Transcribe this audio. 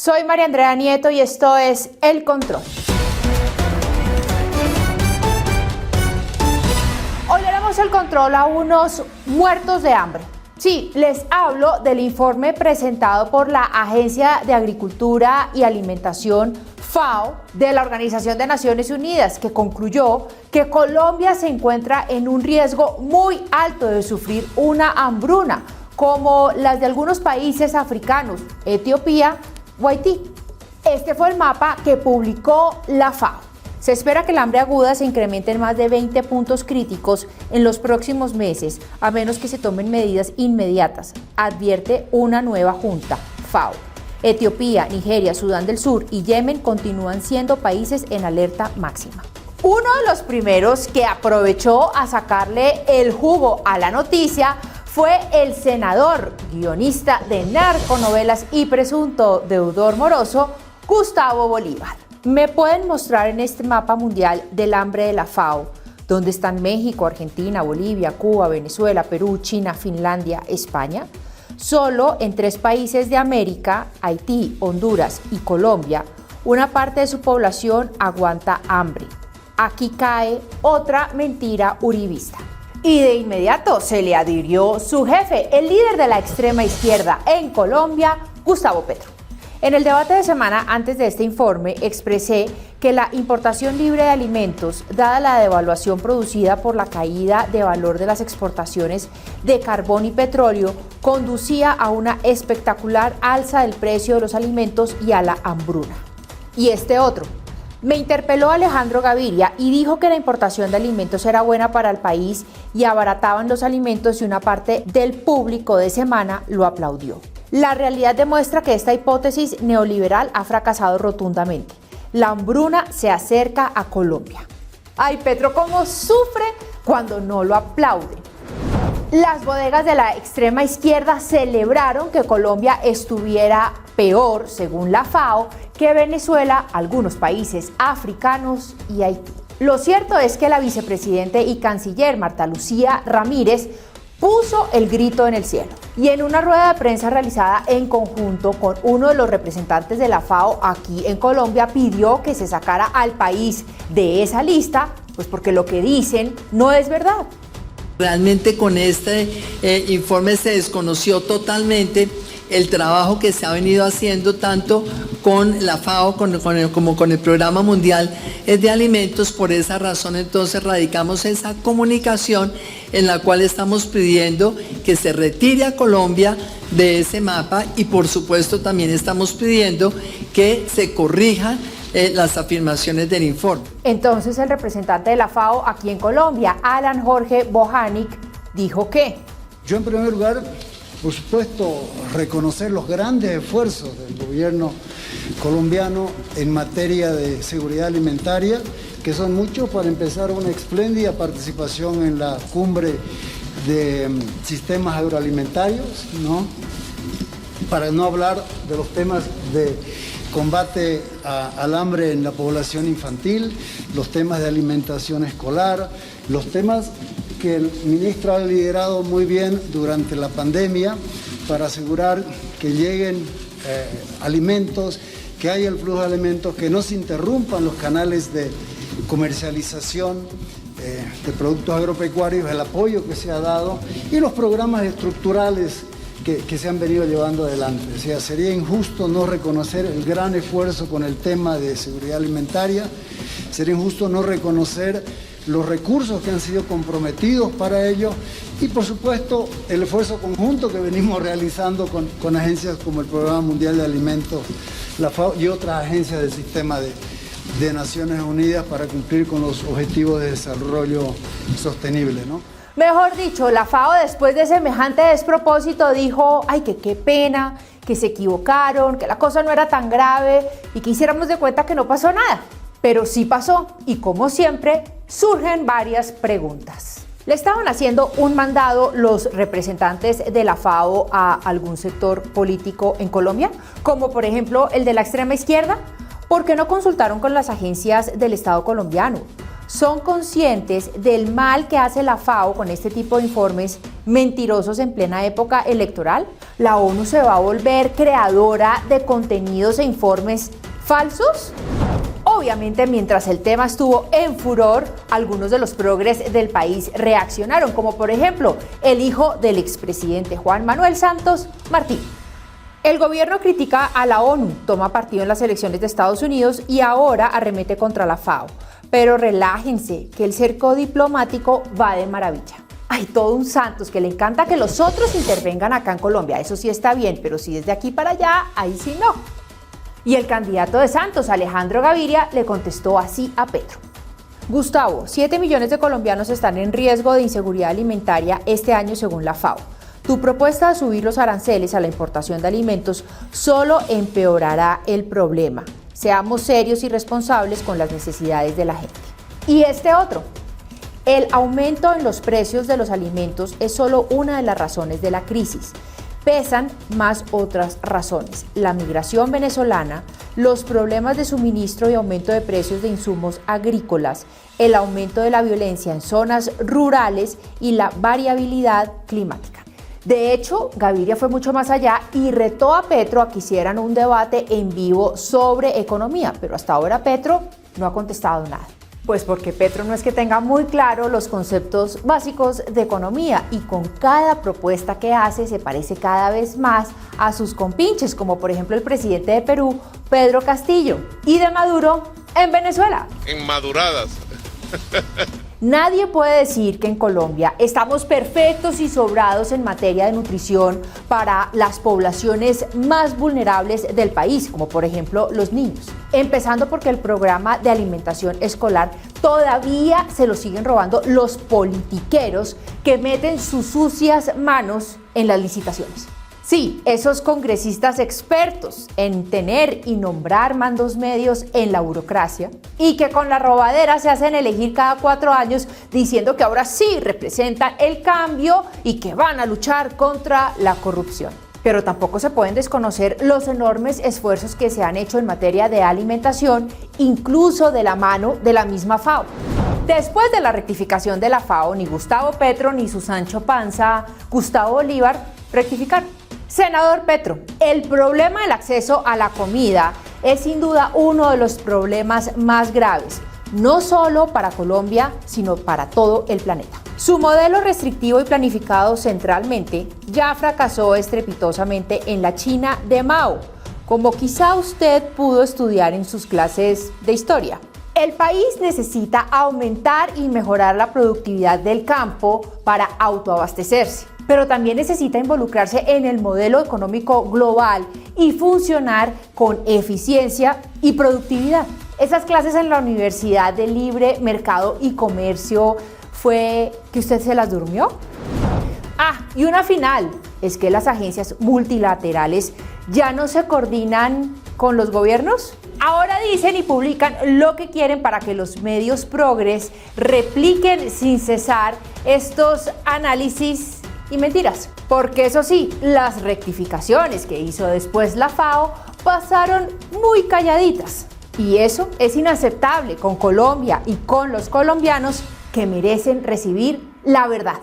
Soy María Andrea Nieto y esto es El Control. Hoy le damos el control a unos muertos de hambre. Sí, les hablo del informe presentado por la Agencia de Agricultura y Alimentación FAO de la Organización de Naciones Unidas, que concluyó que Colombia se encuentra en un riesgo muy alto de sufrir una hambruna, como las de algunos países africanos, Etiopía o Haití. Este fue el mapa que publicó la FAO. Se espera que el hambre aguda se incremente en más de 20 puntos críticos en los próximos meses, a menos que se tomen medidas inmediatas, advierte una nueva junta, FAO. Etiopía, Nigeria, Sudán del Sur y Yemen continúan siendo países en alerta máxima. Uno de los primeros que aprovechó a sacarle el jugo a la noticia fue el senador, guionista de narconovelas y presunto deudor moroso, Gustavo Bolívar. ¿Me pueden mostrar en este mapa mundial del hambre de la FAO, donde están México, Argentina, Bolivia, Cuba, Venezuela, Perú, China, Finlandia, España? Solo en 3 países de América, Haití, Honduras y Colombia, una parte de su población aguanta hambre. Aquí cae otra mentira uribista. Y de inmediato se le adhirió su jefe, el líder de la extrema izquierda en Colombia, Gustavo Petro. En el debate de semana antes de este informe expresé que la importación libre de alimentos, dada la devaluación producida por la caída de valor de las exportaciones de carbón y petróleo, conducía a una espectacular alza del precio de los alimentos y a la hambruna. Y este otro. Me interpeló Alejandro Gaviria y dijo que la importación de alimentos era buena para el país y abarataban los alimentos y una parte del público de semana lo aplaudió. La realidad demuestra que esta hipótesis neoliberal ha fracasado rotundamente. La hambruna se acerca a Colombia. Ay, Petro, cómo sufre cuando no lo aplauden. Las bodegas de la extrema izquierda celebraron que Colombia estuviera peor, según la FAO, que Venezuela, algunos países africanos y Haití. Lo cierto es que la vicepresidenta y canciller Marta Lucía Ramírez puso el grito en el cielo y en una rueda de prensa realizada en conjunto con uno de los representantes de la FAO aquí en Colombia pidió que se sacara al país de esa lista, pues porque lo que dicen no es verdad. Realmente con este informe se desconoció totalmente el trabajo que se ha venido haciendo tanto con la FAO como con el Programa Mundial de Alimentos. Por esa razón entonces radicamos esa comunicación en la cual estamos pidiendo que se retire a Colombia de ese mapa y por supuesto también estamos pidiendo que se corrijan las afirmaciones del informe. Entonces el representante de la FAO aquí en Colombia, Alan Jorge Bojanic, dijo que yo en primer lugar, por supuesto, reconocer los grandes esfuerzos del gobierno colombiano en materia de seguridad alimentaria, que son muchos, para empezar una espléndida participación en la cumbre de sistemas agroalimentarios, ¿no? Para no hablar de los temas de combate al hambre en la población infantil, los temas de alimentación escolar, los temas que el ministro ha liderado muy bien durante la pandemia para asegurar que lleguen alimentos, que haya el flujo de alimentos, que no se interrumpan los canales de comercialización de productos agropecuarios, el apoyo que se ha dado y los programas estructurales que se han venido llevando adelante. O sea, sería injusto no reconocer el gran esfuerzo con el tema de seguridad alimentaria, sería injusto no reconocer los recursos que han sido comprometidos para ello y, por supuesto, el esfuerzo conjunto que venimos realizando con agencias como el Programa Mundial de Alimentos, la FAO y otras agencias del sistema de Naciones Unidas para cumplir con los objetivos de desarrollo sostenible, ¿no? Mejor dicho, la FAO después de semejante despropósito dijo, ay, que qué pena, que se equivocaron, que la cosa no era tan grave y que hiciéramos de cuenta que no pasó nada. Pero sí pasó y, como siempre, surgen varias preguntas. ¿Le estaban haciendo un mandado los representantes de la FAO a algún sector político en Colombia? Como por ejemplo el de la extrema izquierda. ¿Por qué no consultaron con las agencias del Estado colombiano? ¿Son conscientes del mal que hace la FAO con este tipo de informes mentirosos en plena época electoral? ¿La ONU se va a volver creadora de contenidos e informes falsos? Obviamente, mientras el tema estuvo en furor, algunos de los progres del país reaccionaron, como por ejemplo el hijo del expresidente Juan Manuel Santos, Martín. El gobierno critica a la ONU, toma partido en las elecciones de Estados Unidos y ahora arremete contra la FAO. Pero relájense, que el cerco diplomático va de maravilla. Hay todo un Santos que le encanta que los otros intervengan acá en Colombia. Eso sí está bien, pero si desde aquí para allá, ahí sí no. Y el candidato de Santos, Alejandro Gaviria, le contestó así a Petro. Gustavo, 7 millones de colombianos están en riesgo de inseguridad alimentaria este año según la FAO. Tu propuesta de subir los aranceles a la importación de alimentos solo empeorará el problema. Seamos serios y responsables con las necesidades de la gente. Y este otro. El aumento en los precios de los alimentos es solo una de las razones de la crisis. Pesan más otras razones: la migración venezolana, los problemas de suministro y aumento de precios de insumos agrícolas, el aumento de la violencia en zonas rurales y la variabilidad climática. De hecho, Gaviria fue mucho más allá y retó a Petro a que hicieran un debate en vivo sobre economía, pero hasta ahora Petro no ha contestado nada. Pues porque Petro no es que tenga muy claro los conceptos básicos de economía y con cada propuesta que hace se parece cada vez más a sus compinches, como por ejemplo el presidente de Perú, Pedro Castillo, y de Maduro en Venezuela. Enmaduradas. Nadie puede decir que en Colombia estamos perfectos y sobrados en materia de nutrición para las poblaciones más vulnerables del país, como por ejemplo los niños. Empezando porque el programa de alimentación escolar todavía se lo siguen robando los politiqueros que meten sus sucias manos en las licitaciones. Sí, esos congresistas expertos en tener y nombrar mandos medios en la burocracia y que con la robadera se hacen elegir cada 4 años diciendo que ahora sí representan el cambio y que van a luchar contra la corrupción. Pero tampoco se pueden desconocer los enormes esfuerzos que se han hecho en materia de alimentación, incluso de la mano de la misma FAO. Después de la rectificación de la FAO, ni Gustavo Petro ni su Sancho Panza, Gustavo Bolívar, rectificaron. Senador Petro, el problema del acceso a la comida es sin duda uno de los problemas más graves, no solo para Colombia, sino para todo el planeta. Su modelo restrictivo y planificado centralmente ya fracasó estrepitosamente en la China de Mao, como quizá usted pudo estudiar en sus clases de historia. El país necesita aumentar y mejorar la productividad del campo para autoabastecerse, pero también necesita involucrarse en el modelo económico global y funcionar con eficiencia y productividad. Esas clases en la Universidad de Libre Mercado y Comercio, ¿fue que usted se las durmió? Y una final, es que las agencias multilaterales ya no se coordinan con los gobiernos. Ahora dicen y publican lo que quieren para que los medios progres repliquen sin cesar estos análisis y mentiras. Porque eso sí, las rectificaciones que hizo después la FAO pasaron muy calladitas. Y eso es inaceptable con Colombia y con los colombianos que merecen recibir la verdad.